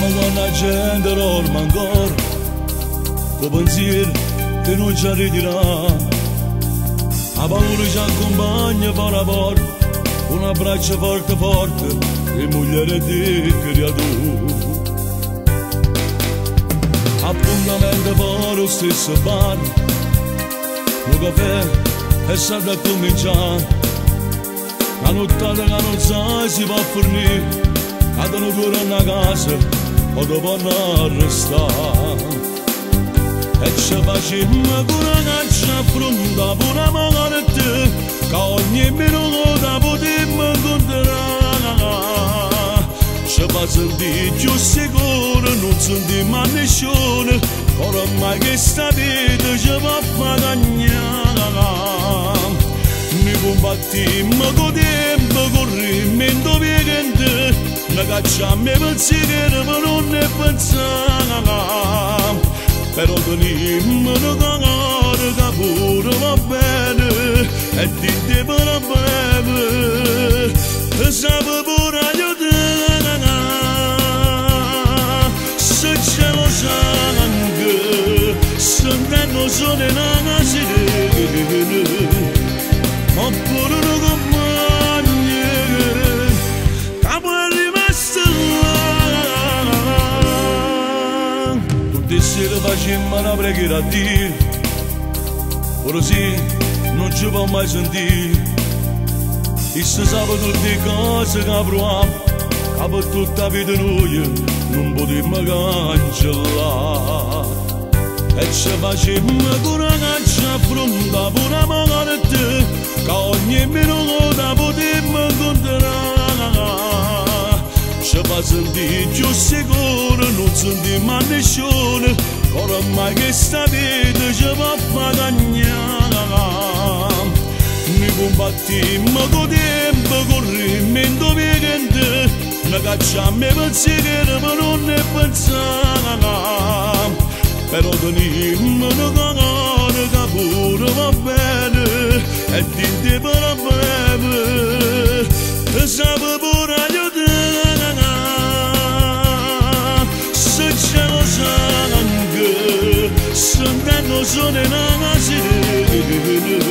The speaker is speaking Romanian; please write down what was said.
Mă genderor mangor cu bânzir che non ci arriverà. A paura ci accompagna per amor, un abbraccio forte forte e moglie di creatura. Appuntamento per lo stesso bar, un caffè è stato a cominciare. La nottata che non sai si va a fornire, cadono due in casa o dopo arrestare. E ci facemmo con una caccia pronta per amore te, che ogni minuto potemmo incontrare. Ci fa sentire più sicuro, non sentiamo a nessuno, ormai che sta vita ci va a guadagnare. Ne combattimmo con tempo, corrimmo in dovente, ne cacciamo i pensieri per non ne pensare. Però tenimmo una cagata che pure va bene, e ti per breve, e sape pure aiutare. Se ce lo sangue, sentendo solo in una sirena, oppure una compagna, che poi è rimasta là. Tutte sere facemmo una preghiera a Dio, ora sì, non ci può mai sentire. E se sape tutte le cose che proviamo, che per tutta la vita noi non potremmo cancellare. E ci facemmo con una caccia pronta per amore te, che ogni minuto potemmo incontrare. Ci fa sentire più sicuro, non sentiamo a nessuno, ormai che sta vita ci va a guadagnare. Ne combattimmo con tempo, corrimmo in dovente, ne cacciamo i pensieri per non ne pensare. Però tenimmo una cagata che pure va bene, e ti per breve, e sape pure aiutare. Se ce lo sangue, sentendo solo in una sirena,